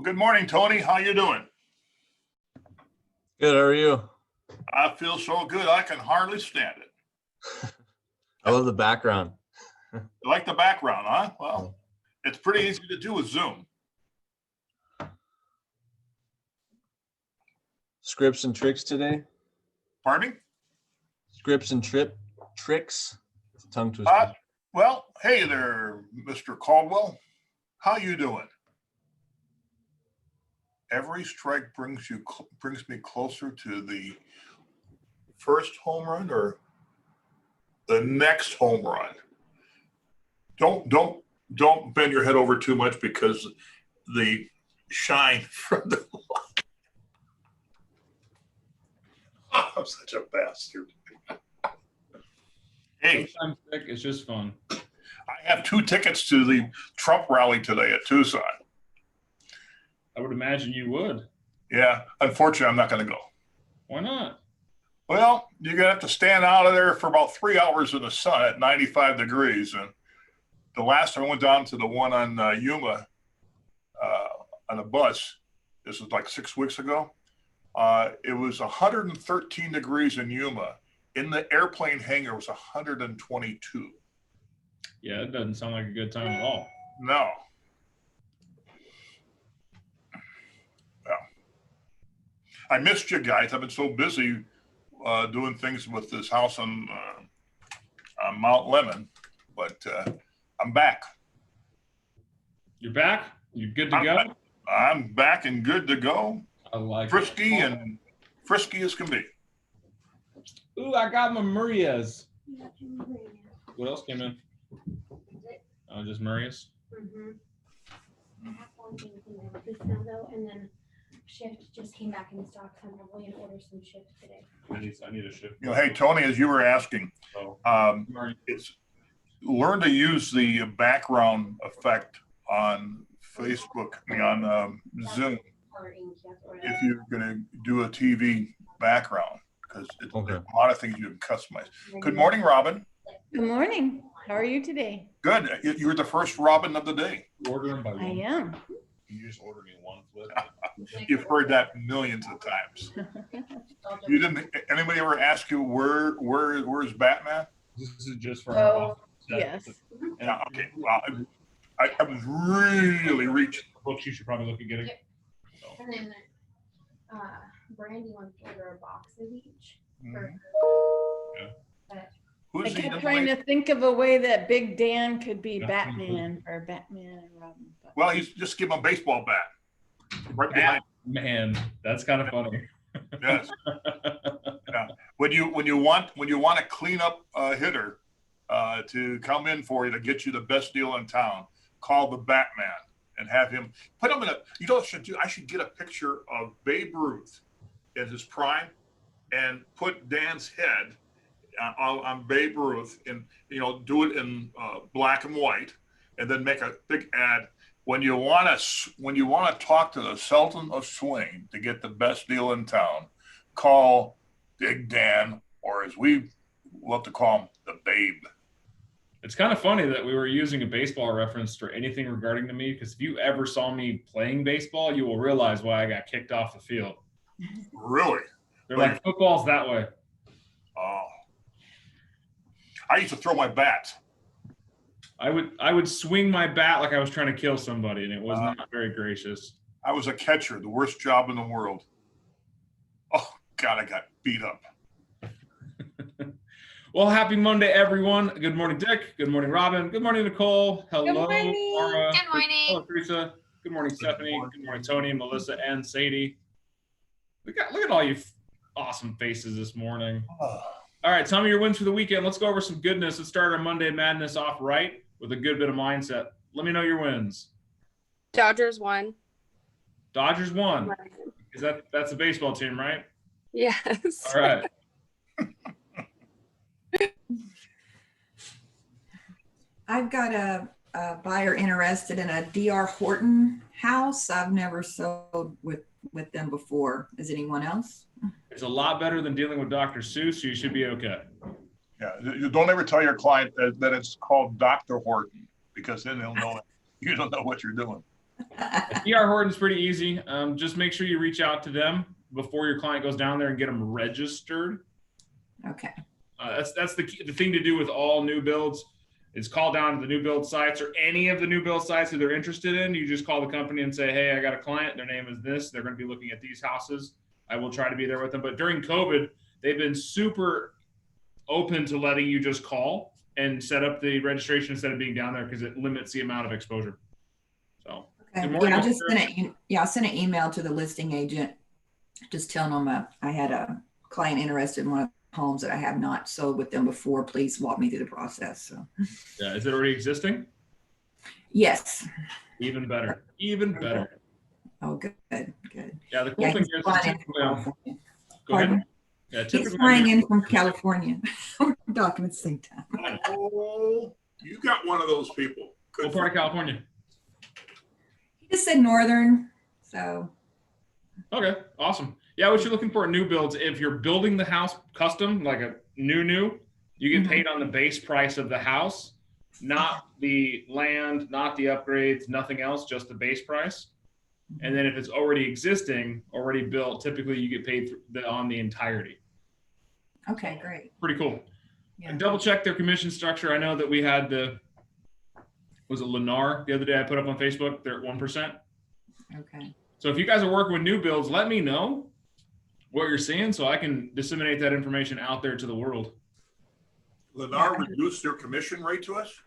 Well, good morning, Tony. How you doing? Good, how are you? I feel so good, I can hardly stand it. I love the background. You like the background, huh? Well, it's pretty easy to do with Zoom. Scripts and tricks today? Pardon me? Scripts and tricks? It's a tongue twister. Well, hey there, Mr. Caldwell. How you doing? Every strike brings me closer to the first home run or the next home run. Don't bend your head over too much because the shine from the I'm such a bastard. Hey, Sometimes it's just fun. I have 2 tickets to the Trump rally today at Tucson. I would imagine you would. Yeah, unfortunately, I'm not going to go. Why not? Well, you're going to have to stand out of there for about 3 hours in the sun at 95 degrees. And the last time I went down to the one on Yuma on a bus, this was like 6 weeks ago, it was 113 degrees in Yuma. In the airplane hangar, it was 122. Yeah, it doesn't sound like a good time at all. No. Yeah. I missed you guys. I've been so busy doing things with this house on Mount Lemon, but I'm back. You're back? You're good to go? I'm back and good to go. I like Frisky it. and frisky as can be. Ooh, I got my Marias. What else came in? Just Marias? I have one thing from my office now though, and then Shift just came back in stock, so I'm probably gonna order some Shift today. I need a shift. You know, hey Tony, as you were asking, Oh, it's learn to use the background effect on Facebook, on Zoom, Or ink, you have to order. if you're going to do a TV background, because it's Okay. a lot of things you can customize. Good morning, Robin. Good morning. How are you today? Good. You're the first Robin of the day. order them by I one. am. You just order me one flip. You've heard that millions of times. You didn't. Anybody ever ask you where's Batman? This is just for Oh, our yes. Yeah, okay. Well, I was really reaching. Books you should probably look at getting. Yep. And then Brandy wants to order a box of each. For I Who's the kept young trying lady? to think of a way that Big Dan could be Yeah. Batman or Batman and Robin. But Well, he's just give him a baseball bat. Right behind. Man, that's kind of funny. Yes. Yeah. When you want to clean up a hitter to come in for you to get you the best deal in town, call the Batman and have him put him in a. You know what I should do? I should get a picture of Babe Ruth in his prime and put Dan's head on Babe Ruth and do it in black and white, and then make a big ad. When you want to talk to the Sultan of Swing to get the best deal in town, call Big Dan, or as we love to call him, the Babe. It's kind of funny that we were using a baseball reference for anything regarding to me, because if you ever saw me playing baseball, you will realize why I got kicked off the field. Really? They're like, football's that way. Oh. I used to throw my bat. I would swing my bat like I was trying to kill somebody, and it was not very gracious. I was a catcher, the worst job in the world. Oh, God, I got beat up. Well, happy Monday, everyone. Good morning, Dick. Good morning, Robin. Good morning, Nicole. Hello, Good morning. Laura. Good morning. Hello, Teresa. Good morning, Stephanie. Good morning, Tony, Melissa, and Sadie. Look at all you awesome faces this morning. All right, tell me your wins for the weekend. Let's go over some goodness. Let's start our Monday Madness off right with a good bit of mindset. Let me know your wins. Dodgers won. Dodgers won. That's a baseball team, right? Yes. All right. I've got a buyer interested in a DR Horton house. I've never sold with them before. Is anyone else? It's a lot better than dealing with Dr. Seuss, so you should be okay. Yeah, you don't ever tell your client that it's called Dr. Horton, because then they'll know you don't know what you're doing. DR Horton's pretty easy. Just make sure you reach out to them before your client goes down there and get them registered. Okay. That's the thing to do with all new builds is call down to the new build sites or any of the new build sites that they're interested in. You just call the company and say, hey, I got a client. Their name is this. They're going to be looking at these houses. I will try to be there with them. But during COVID, they've been super open to letting you just call and set up the registration instead of being down there because it limits the amount of exposure. So Okay. Good morning, Yeah, I just sir. I sent an email to the listing agent, just telling them I had a client interested in one of the homes that I have not sold with them before. Please walk me through the process. So yeah, is it already existing? yes. Even better. Even better. Oh, good. Yeah, the cool Yeah, thing he's is flying in typically, from California. go ahead. Pardon? Yeah, He's typically flying in from California. We're talking at the same time. Oh, you got one of those people. Good what for part of you. California? He just said northern, so Okay, awesome. Yeah, what you're looking for in new builds, if you're building the house custom, like a new, you get Mhm. paid on the base price of the house, not the land, not the upgrades, nothing else, just the base price. And then if it's already existing, already built, typically you get paid on the entirety. okay, great. Pretty cool. Yeah. And double check their commission structure. I know that we had was it Lennar the other day I put up on Facebook? They're at 1%. Okay. So if you guys are working with new builds, let me know what you're seeing so I can disseminate that information out there to the world. Lennar reduced their commission rate to us?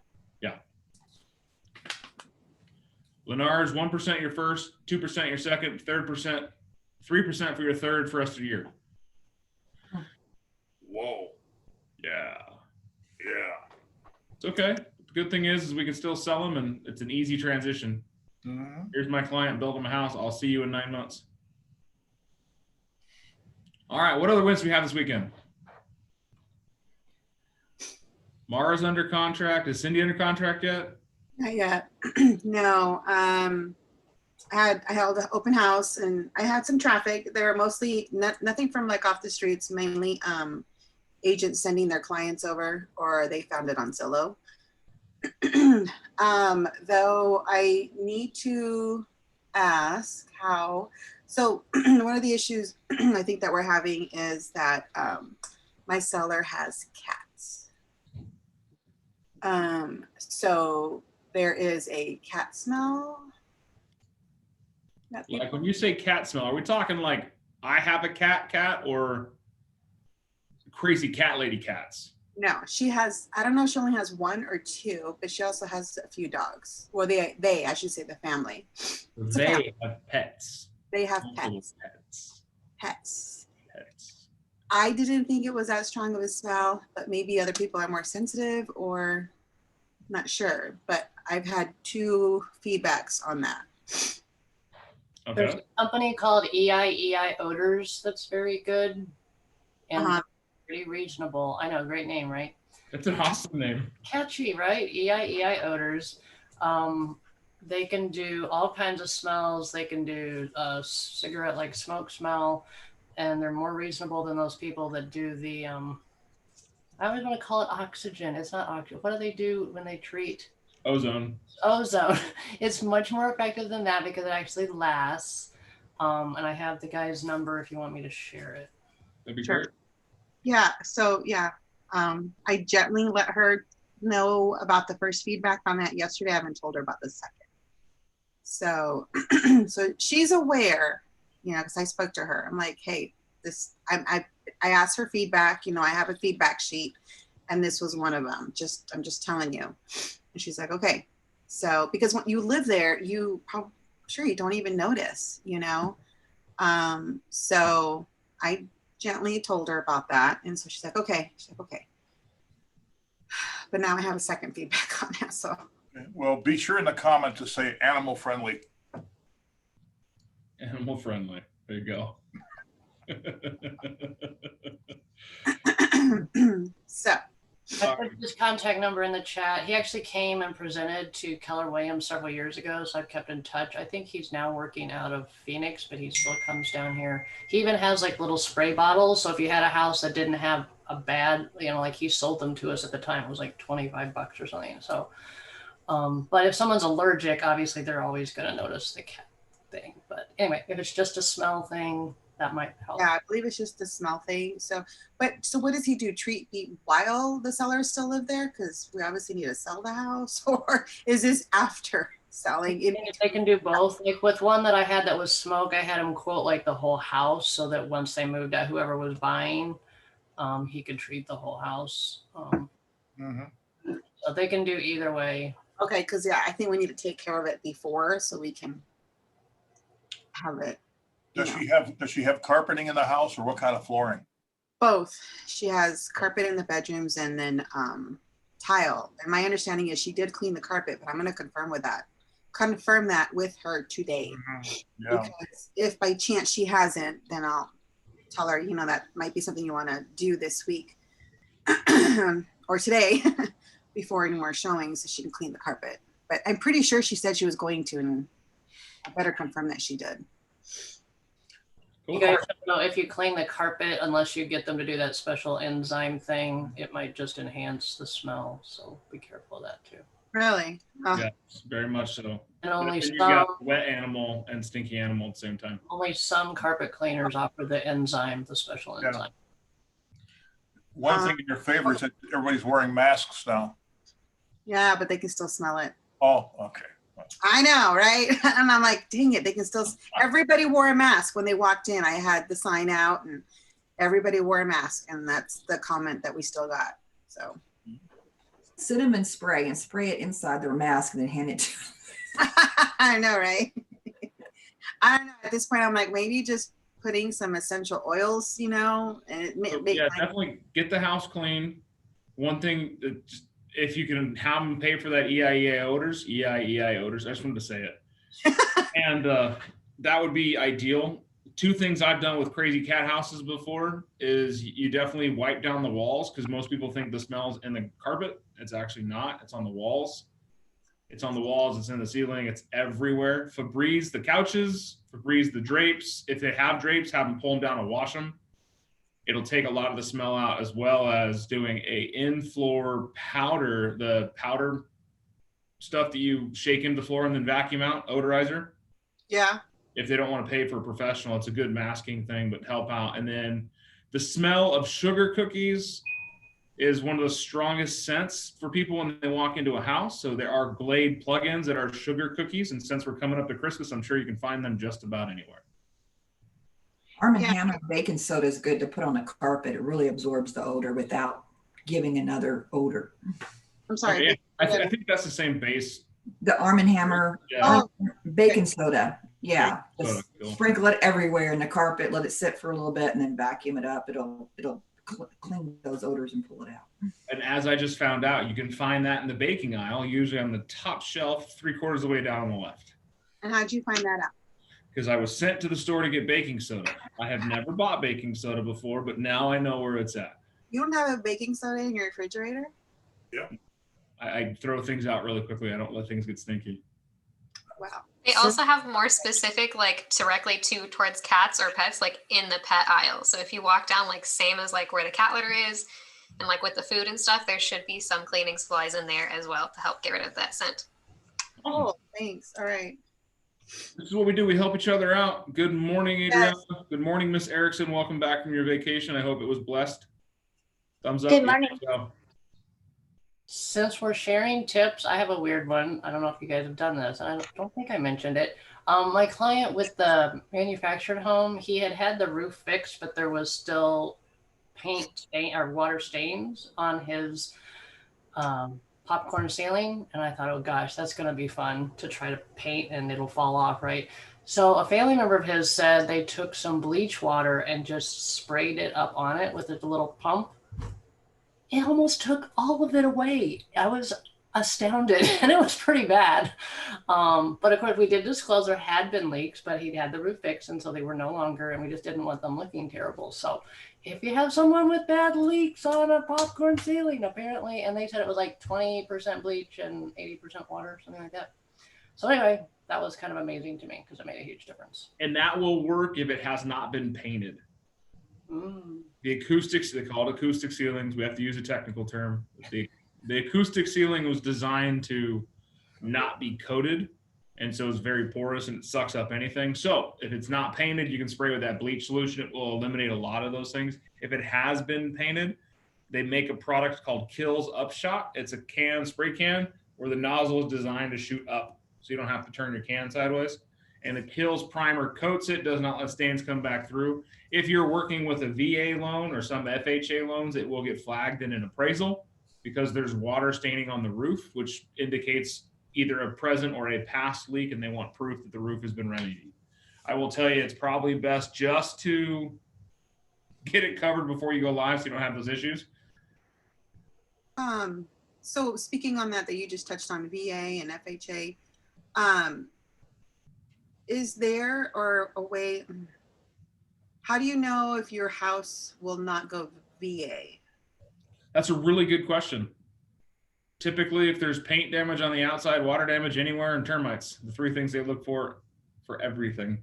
Lennar is 1% your first, 2% your second, 3%, 3% for your third for the rest of the year. Whoa. Yeah. Yeah. It's okay. The good thing is we can still sell them and it's an easy transition. Mhm. Here's my client, build him a house. I'll see you in 9 months. All right. What other wins do we have this weekend? Mara's under contract. Is Cindy under contract yet? Not yet. No. I held an open house and I had some traffic. They were mostly nothing from like off the streets, mainly agents sending their clients over or they found it on Zillow. Though I need to ask how, so one of the issues I think that we're having is that my seller has cats. So there is a cat smell. that Like people- when you say cat smell, are we talking like I have a cat or crazy cat lady cats? No, she has, I don't know if she only has one or two, but she also has a few dogs. Well, I should say the family. It's a They have pets. They have Multiple pets. pets. Pets. I didn't think it was that strong of a smell, but maybe other people are more sensitive or not sure. But I've had 2 feedbacks on that. There's Okay. a company called EI Odors that's very good and Uh-huh. pretty reasonable. I know, great name, right? That's an awesome name. Catchy, right? EI Odors. They can do all kinds of smells. They can do cigarette like smoke smell, and they're more reasonable than those people that do the I always want to call it oxygen. It's not oxygen. What do they do when they treat Ozone. ozone? It's much more effective than that because it actually lasts. And I have the guy's number if you want me to share it. That'd be Sure. great. Yeah. So yeah, I gently let her know about the first feedback on that yesterday. I haven't told her about the second. So, so she's aware, because I spoke to her. I'm like, hey, I asked her feedback. I have a feedback sheet, and this was one of them. I'm just telling you. And she's like, okay. So because when you live there, you don't even notice, So I gently told her about that, and so she's like, okay. But now I have a second feedback on that. So Okay. Well, be sure in the comment to say animal friendly. Animal friendly. There you go. so I put his contact number in the chat. He actually came and presented to Keller Williams several years ago, so I've kept in touch. I think he's now working out of Phoenix, but he still comes down here. He even has like little spray bottles, so if you had a house that didn't have a bad, like he sold them to us at the time, it was like $25 or something. So But if someone's allergic, obviously they're always going to notice the cat thing. But anyway, if it's just a smell thing, that might help. Yeah, I believe it's just the smell thing. So what does he do? Treat meat while the sellers still live there? Because we obviously need to sell the house, or is this after selling? They can do both. Like with one that I had that was smoke, I had him quote like the whole house so that once they moved out, whoever was buying, he could treat the whole house. So they can do either way. Okay, because yeah, I think we need to take care of it before so we can have it. Does she have carpeting in the house, or what kind of flooring? Both. She has carpet in the bedrooms and then tile. And my understanding is she did clean the carpet, but I'm going to confirm that with her today. Yeah. Because if by chance she hasn't, then I'll tell her, that might be something you want to do this week or today before any more showings, so she can clean the carpet. But I'm pretty sure she said she was going to, and I better confirm that she did. You guys know if you clean the carpet, unless you get them to do that special enzyme thing, it might just enhance the smell. So be careful of that too. Really? Oh. Yes, very much so. And only You some, got wet animal and stinky animal at the same time. only some carpet cleaners offer the enzyme, the special Yeah. enzyme. One thing in your favor is that everybody's wearing masks now. Yeah, but they can still smell it. Oh, okay. I know, right? And I'm like, dang it, they can still, everybody wore a mask when they walked in. I had the sign out and everybody wore a mask, and that's the comment that we still got. So Cinnamon spray and spray it inside their mask and then hand it to I know, right? I don't know. At this point, I'm like, maybe just putting some essential oils, and it make Definitely get the house clean. One thing, if you can have them pay for that EIEI odors, I just wanted to say it. And that would be ideal. Two things I've done with crazy cat houses before is you definitely wipe down the walls, because most people think the smell's in the carpet. It's actually not. It's on the walls. It's on the walls. It's in the ceiling. It's everywhere. Febreze the couches. Febreze the drapes. If they have drapes, have them pull them down and wash them. It'll take a lot of the smell out, as well as doing a in-floor powder, the powder stuff that you shake into the floor and then vacuum out, odorizer. Yeah. If they don't want to pay for a professional, it's a good masking thing, but help out. And then the smell of sugar cookies is one of the strongest scents for people when they walk into a house. So there are Glade plugins that are sugar cookies. And since we're coming up to Christmas, I'm sure you can find them just about anywhere. Arm & Hammer baking soda is good to put on the carpet. It really absorbs the odor without giving another odor. I'm sorry. Okay. I think that's the same base. The Arm & Hammer Yeah. baking soda. Yeah. Soda, Just cool. sprinkle it everywhere in the carpet, let it sit for a little bit, and then vacuum it up. It'll clean those odors and pull it out. And as I just found out, you can find that in the baking aisle, usually on the top shelf, 3/4 of the way down on the left. And how'd you find that out? Because I was sent to the store to get baking soda. I have never bought baking soda before, but now I know where it's at. You don't have a baking soda in your refrigerator? I throw things out really quickly. I don't let things get stinky. Wow. They also have more specific, like directly towards cats or pets, like in the pet aisle. So if you walk down, like same as like where the cat litter is, and like with the food and stuff, there should be some cleaning supplies in there as well to help get rid of that scent. Oh, thanks. All right. This is what we do. We help each other out. Good morning, Adriana. Good morning, Miss Erickson. Welcome back from your vacation. I hope it was blessed. Thumbs up. Good morning. Go. Since we're sharing tips, I have a weird one. I don't know if you guys have done this. I don't think I mentioned it. My client with the manufactured home, he had the roof fixed, but there was still paint stain or water stains on his popcorn ceiling. And I thought, oh gosh, that's going to be fun to try to paint and it'll fall off, right? So a family member of his said they took some bleach water and just sprayed it up on it with a little pump. It almost took all of it away. I was astounded, and it was pretty bad. But of course, we did disclose there had been leaks, but he'd had the roof fixed, and so they were no longer, and we just didn't want them looking terrible. So if you have someone with bad leaks on a popcorn ceiling, apparently, and they said it was like 20% bleach and 80% water, something like that. So anyway, that was kind of amazing to me because it made a huge difference. And that will work if it has not been painted. The acoustics, they call it acoustic ceilings. We have to use a technical term. The acoustic ceiling was designed to not be coated. And so it's very porous and it sucks up anything. So if it's not painted, you can spray with that bleach solution. It will eliminate a lot of those things. If it has been painted, they make a product called Kills Upshot. It's a spray can where the nozzle is designed to shoot up. So you don't have to turn your can sideways. And the Kills primer coats it, does not let stains come back through. If you're working with a VA loan or some FHA loans, it will get flagged in an appraisal because there's water staining on the roof, which indicates either a present or a past leak, and they want proof that the roof has been remedied. I will tell you, it's probably best just to get it covered before you go live so you don't have those issues. So speaking on that you just touched on VA and FHA, is there or a way, how do you know if your house will not go VA? That's a really good question. Typically, if there's paint damage on the outside, water damage anywhere, and termites, the three things they look for everything.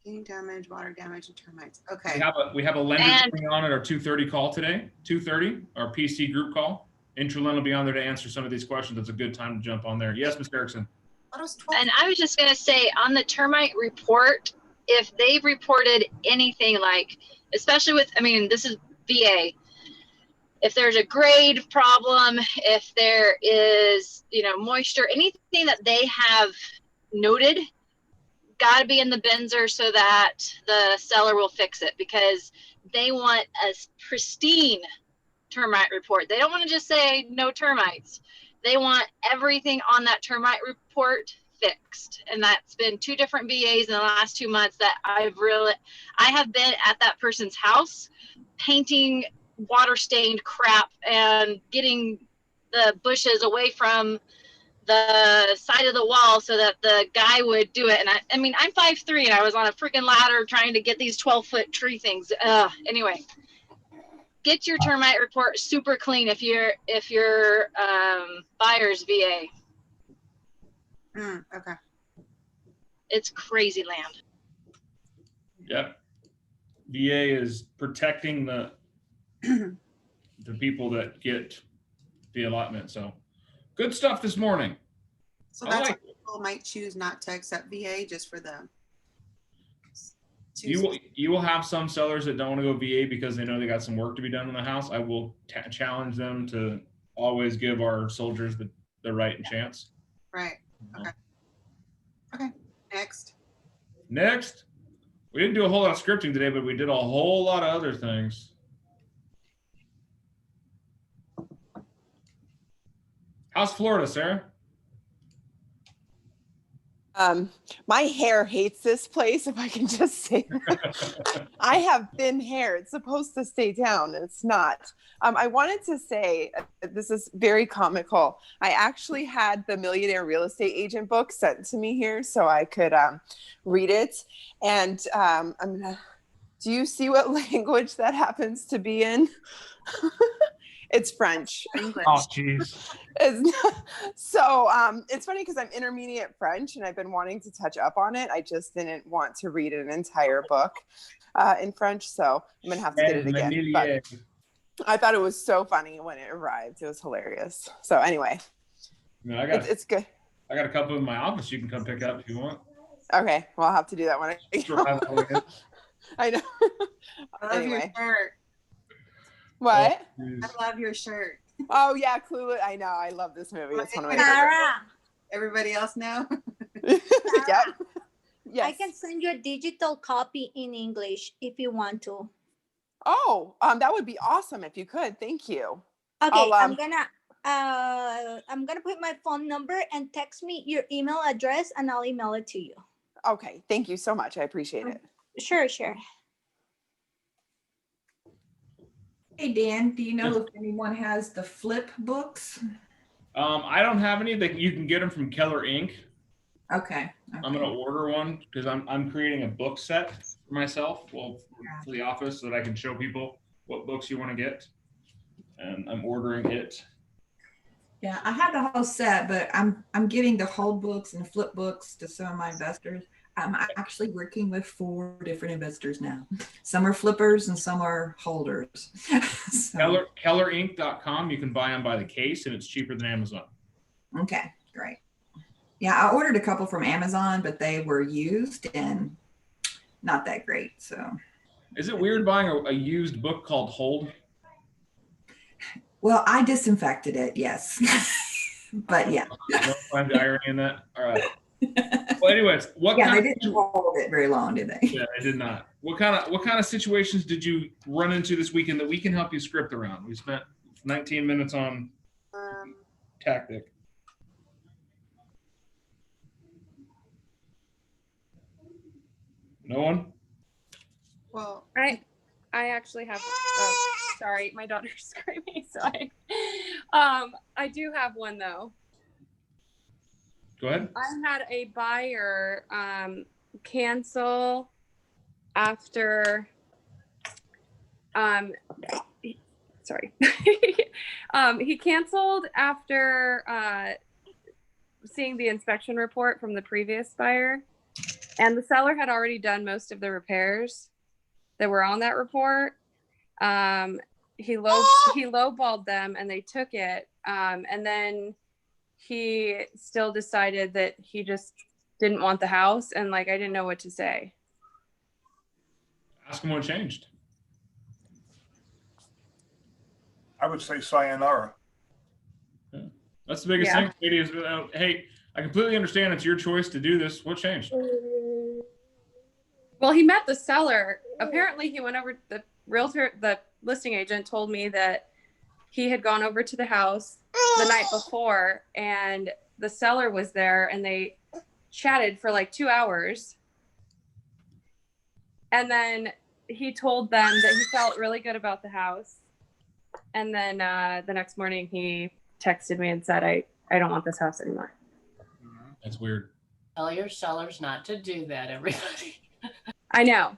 Paint damage, water damage, and termites. Okay. We have a lender coming on at our 2:30 call today. 2:30, our PC group call. Intralin will be on there to answer some of these questions. It's a good time to jump on there. Yes, Ms. Erickson. And I was just going to say on the termite report, if they've reported anything like, especially with, I mean, this is VA. If there's a grade problem, if there is, moisture, anything that they have noted, got to be in the Benzer so that the seller will fix it because they want a pristine termite report. They don't want to just say no termites. They want everything on that termite report fixed. And that's been 2 different VAs in the last 2 months that I have been at that person's house painting water stained crap and getting the bushes away from the side of the wall so that the guy would do it. And I mean, I'm 5'3" and I was on a freaking ladder trying to get these 12-foot tree things. Anyway, get your termite report super clean if your buyer's VA. Okay. It's crazy land. Yep. VA is protecting the people that get the allotment. So good stuff this morning. So that's why people might choose not to accept VA just for the. You will have some sellers that don't want to go VA because they know they got some work to be done in the house. I will challenge them to always give our soldiers the right and chance. Right. Okay. Okay. Next. We didn't do a whole lot of scripting today, but we did a whole lot of other things. How's Florida, Sarah? My hair hates this place, if I can just say that. I have thin hair. It's supposed to stay down. It's not. I wanted to say, this is very comical. I actually had the Millionaire Real Estate Agent book sent to me here so I could read it. And do you see what language that happens to be in? It's French. English. Oh, jeez. So it's funny because I'm intermediate French and I've been wanting to touch up on it. I just didn't want to read an entire book in French, so I'm gonna have to get it again. But I thought it was so funny when it arrived. It was hilarious. So anyway, it's good. I got a couple in my office you can come pick up if you want. Okay, well I'll have to do that when I know. I love your shirt. What? I love your shirt. Oh yeah, Clueless. I know. I love this movie. It's one of my Sarah. Everybody else know? Yep. Yes. I can send you a digital copy in English if you want to. Oh, that would be awesome if you could. Thank you. Okay, I'm gonna put my phone number and text me your email address and I'll email it to you. Okay, thank you so much. I appreciate it. Sure. Hey, Dan, do you know if anyone has the flip books? I don't have any. You can get them from Keller Inc. Okay. I'm gonna order one because I'm creating a book set for myself, for the office, so that I can show people what books you want to get, and I'm ordering it. Yeah, I have the whole set, but I'm giving the hold books and flip books to some of my investors. I'm actually working with 4 different investors now. Some are flippers and some are holders. KellerInc.com. You can buy them by the case, and it's cheaper than Amazon. Okay, great. Yeah, I ordered a couple from Amazon, but they were used and not that great. So, Is it weird buying a used book called Hold? well, I disinfected it, yes. But yeah. No find the irony in that. All right. Well, anyways, what Yeah, kind they didn't hold it very long, did they? Yeah, I did not. What kind of situations did you run into this weekend that we can help you script around? We spent 19 minutes on tactic. No one? Well, I actually have. Oh, sorry, my daughter's screaming. So I do have one though. Go ahead. I had a buyer cancel after. Sorry, he canceled after seeing the inspection report from the previous buyer, and the seller had already done most of the repairs that were on that report. He lowballed them and they took it. And then he still decided that he just didn't want the house. And like, I didn't know what to say. Ask him what changed. I would say sayonara. Yeah. That's the biggest thing. Katie, is, hey, I completely understand it's your choice to do this. What changed? Well, he met the seller. Apparently he went over, the listing agent told me that he had gone over to the house the night before and the seller was there and they chatted for like 2 hours. And then he told them that he felt really good about the house. And then the next morning he texted me and said, I don't want this house anymore. That's weird. Tell your sellers not to do that, everybody. I know.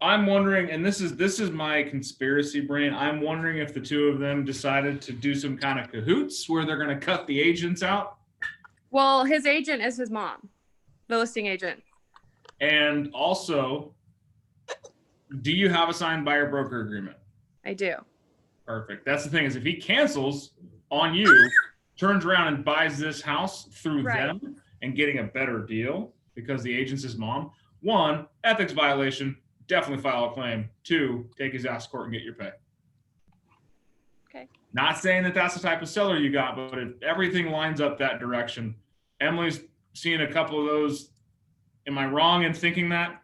I'm wondering, and this is my conspiracy brain. I'm wondering if the two of them decided to do some kind of cahoots where they're going to cut the agents out. Well, his agent is his mom, the listing agent. And also, do you have a signed buyer broker agreement? I do. Perfect. That's the thing, is if he cancels on you, turns around and buys this house through them and getting a better deal because the agent's his mom, 1, ethics violation, definitely file a claim. 2, take his ass to court and get your pay. Okay. Not saying that that's the type of seller you got, but if everything lines up that direction. Emily's seen a couple of those. Am I wrong in thinking that?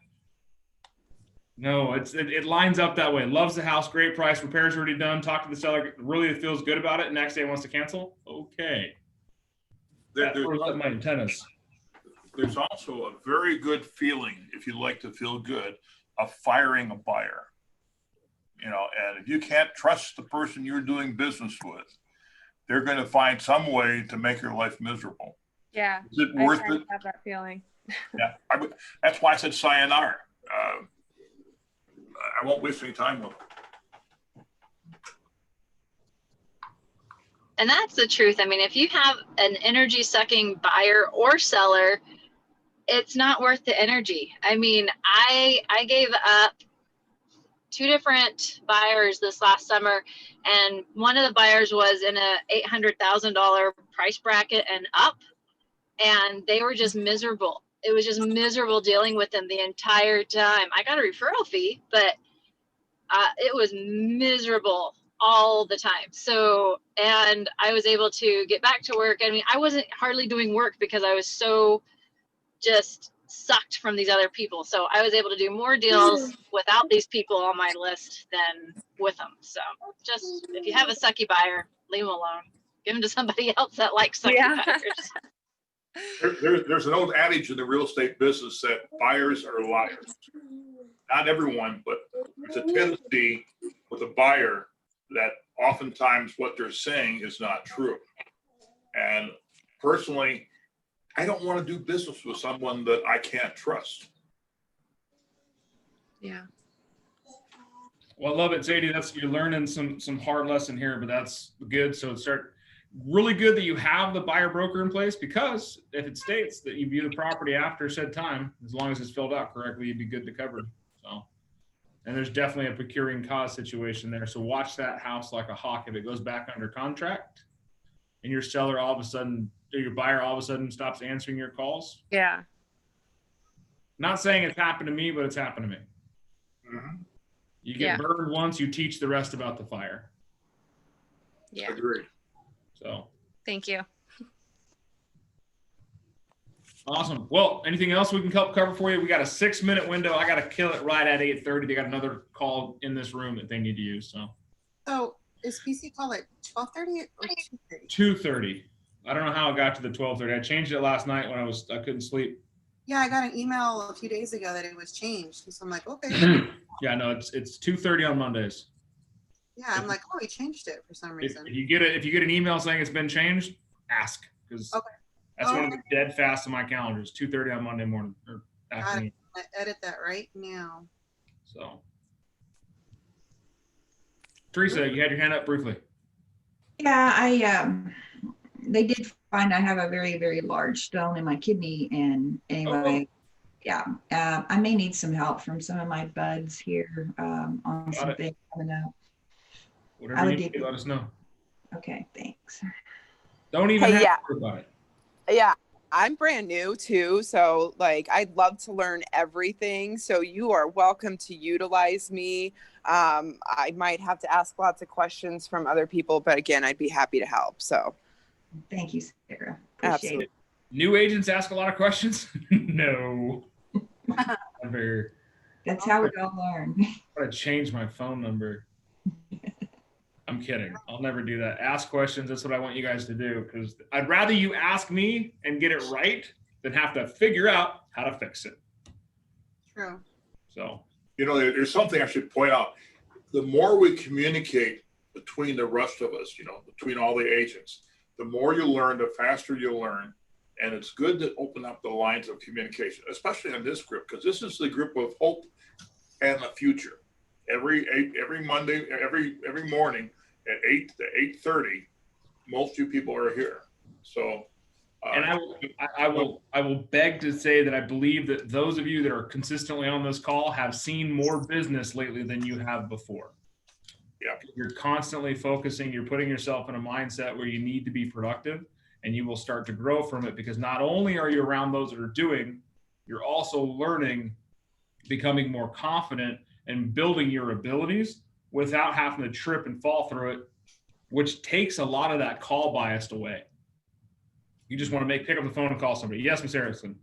No, it lines up that way. Loves the house, great price, repairs already done. Talk to the seller, really feels good about it. Next day wants to cancel. Okay. That's my antennas. There's also a very good feeling, if you like to feel good, of firing a buyer. You know, and if you can't trust the person you're doing business with, they're going to find some way to make your life miserable. Yeah. Is it worth it? I have that feeling. Yeah, that's why I said sayonara. I won't waste any time with it. And that's the truth. I mean, if you have an energy sucking buyer or seller, it's not worth the energy. I mean, I gave up 2 different buyers this last summer, and one of the buyers was in a $800,000 price bracket and up, and they were just miserable. It was just miserable dealing with them the entire time. I got a referral fee, but it was miserable all the time. So, and I was able to get back to work. I mean, I wasn't hardly doing work because I was so just sucked from these other people. So I was able to do more deals without these people on my list than with them. So just, if you have a sucky buyer, leave them alone. Give them to somebody else that likes sucky buyers. There's an old adage in the real estate business that buyers are liars. Not everyone, but there's a tendency with a buyer that oftentimes what they're saying is not true. And personally, I don't want to do business with someone that I can't trust. Yeah. Well, I love it, Zadie. You're learning some hard lesson here, but that's good. So really good that you have the buyer broker in place, because if it states that you view the property after said time, as long as it's filled out correctly, you'd be good to cover. So, and there's definitely a procuring cause situation there. So watch that house like a hawk. If it goes back under contract, and your seller all of a sudden, or your buyer all of a sudden stops answering your calls? Yeah. Not saying it's happened to me, but it's happened to me. You get Yeah. burned once, you teach the rest about the fire. Yeah. Agreed. So Thank you. awesome. Well, anything else we can help cover for you? We got a 6-minute window. I got to kill it right at 8:30. They got another call in this room that they need to use. So is PC call at 12:30 or 2:30? 2:30. I don't know how it got to the 12:30. I changed it last night when I couldn't sleep. Yeah, I got an email a few days ago that it was changed. So I'm like, okay. Yeah, no, it's 2:30 on Mondays. Yeah, I'm like, oh, he changed it for some If reason. you get an email saying it's been changed, ask, because Okay. that's one of the dead fast in my calendar. Is 2:30 on Monday morning or afternoon. I edit that right now. So, Teresa, you had your hand up briefly. Yeah, they did find I have a very, very large stone in my kidney, and anyway, I may need some help from some of my buds here on Got some it. things coming up. Whatever you need to let us know. Okay, thanks. Don't even Hey, have yeah. to worry about it. Yeah, I'm brand new too, so like I'd love to learn everything. So you are welcome to utilize me. I might have to ask lots of questions from other people, but again, I'd be happy to help. So thank you, Sarah. Appreciate absolutely. it. New agents ask a lot of questions. No. Never. That's how we all learn. I'm gonna change my phone number. I'm kidding. I'll never do that. Ask questions. That's what I want you guys to do, because I'd rather you ask me and get it right than have to figure out how to fix it. True. So, You know, there's something I should point out. The more we communicate between the rest of us, you know, between all the agents, the more you learn, the faster you'll learn. And it's good to open up the lines of communication, especially in this group, because this is the group of hope and the future. Every Monday, every morning at 8 to 8:30, most of you people are here. So, and I will beg to say that I believe that those of you that are consistently on this call have seen more business lately than you have before. Yeah. You're constantly focusing, you're putting yourself in a mindset where you need to be productive, and you will start to grow from it, because not only are you around those that are doing, you're also learning, becoming more confident, and building your abilities without having to trip and fall through it, which takes a lot of that call bias away. You just want to pick up the phone and call somebody. Yes, Ms. Erickson.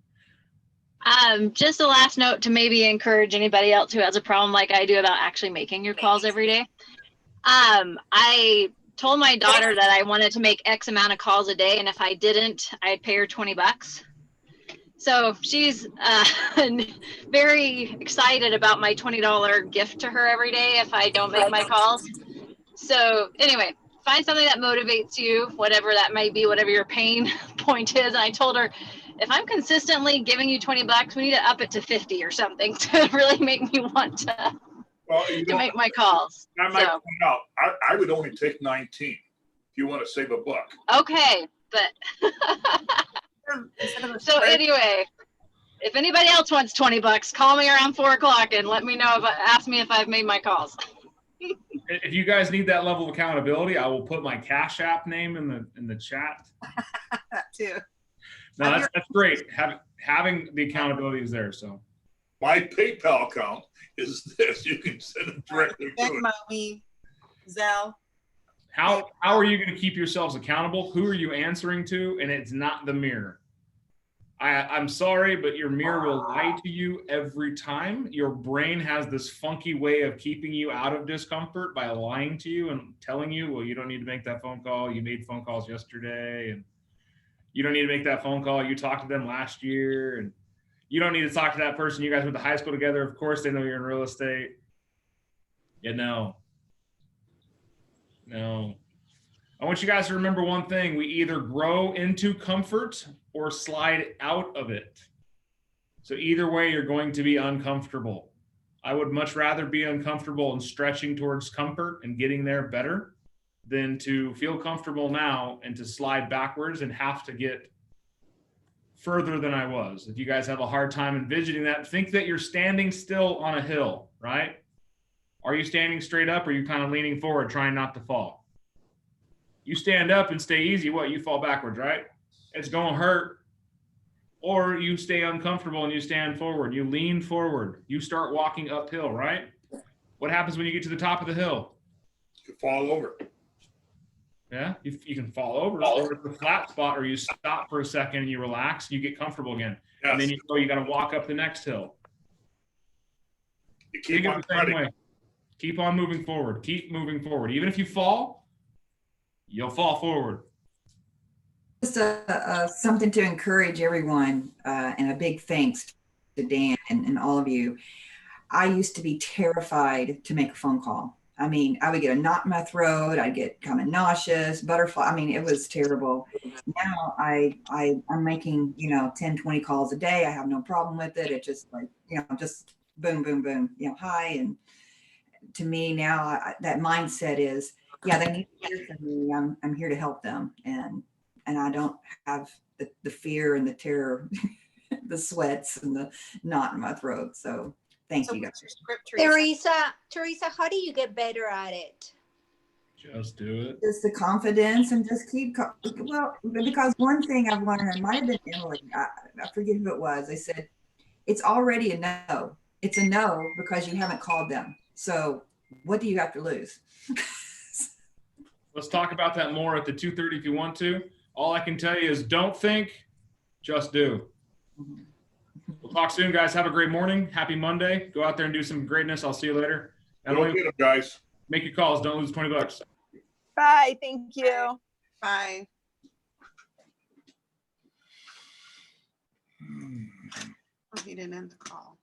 Just a last note to maybe encourage anybody else who has a problem like I do about actually making your calls every day. I told my daughter that I wanted to make X amount of calls a day, and if I didn't, I'd pay her $20. So she's very excited about my $20 gift to her every day if I don't make my calls. So anyway, find something that motivates you, whatever that may be, whatever your pain point is. And I told her, if I'm consistently giving you $20, we need to up it to 50 or something to really make me want to, make my calls. I might point out, I would only take 19 if you want to save a buck. Okay, but so anyway, if anybody else wants $20, call me around 4 o'clock and let me know ask me if I've made my calls. If you guys need that level of accountability, I will put my Cash App name in the chat. That too. No, that's great. Having the accountability is there. So my PayPal account is this. You can send it directly to it. Venmo me, Zelle. How are you going to keep yourselves accountable? Who are you answering to? And it's not the mirror. I'm sorry, but your mirror will lie to you every time. Your brain has this funky way of keeping you out of discomfort by lying to you and telling you, well, you don't need to make that phone call. You made phone calls yesterday, and you don't need to make that phone call. You talked to them last year, and you don't need to talk to that person. You guys went to high school together. Of course, they know you're in real estate. Yeah, no. I want you guys to remember one thing. We either grow into comfort or slide out of it. So either way, you're going to be uncomfortable. I would much rather be uncomfortable and stretching towards comfort and getting there better than to feel comfortable now and to slide backwards and have to get further than I was. If you guys have a hard time envisioning that, think that you're standing still on a hill, right? Are you standing straight up, or are you kind of leaning forward, trying not to fall? You stand up and stay easy. What? You fall backwards, right? It's going to hurt. Or you stay uncomfortable and you stand forward. You lean forward. You start walking uphill, right? What happens when you get to the top of the hill? You fall over. Yeah, you can fall over, or it's a flat spot, or you stop for a second and you relax, and you get comfortable again, and then you got to walk up the next hill. You keep on the same way. Keep on moving forward. Keep moving forward. Even if you fall, you'll fall forward. Just something to encourage everyone, and a big thanks to Dan and all of you. I used to be terrified to make a phone call. I mean, I would get a knot in my throat. I'd get kind of nauseous, butterfly. I mean, it was terrible. Now I'm making, 10, 20 calls a day. I have no problem with it. It's just like, just boom, boom, boom, hi. And to me now, that mindset is, yeah, they need to hear from me. I'm here to help them. And I don't have the fear and the terror, the sweats and the knot in my throat. So thank you guys. Teresa, how do you get better at it? Just do it. Just the confidence and just keep, because one thing I've learned, it might have been Emily, I forget who it was. They said, it's already a no. It's a no because you haven't called them. So what do you have to lose? Let's talk about that more at the 2:30 if you want to. All I can tell you is don't think, just do. We'll talk soon, guys. Have a great morning. Happy Monday. Go out there and do some greatness. I'll see you later. Don't get them, guys. Make your calls. Don't lose $20. Bye. Thank you. Bye. Oh, he didn't end the call.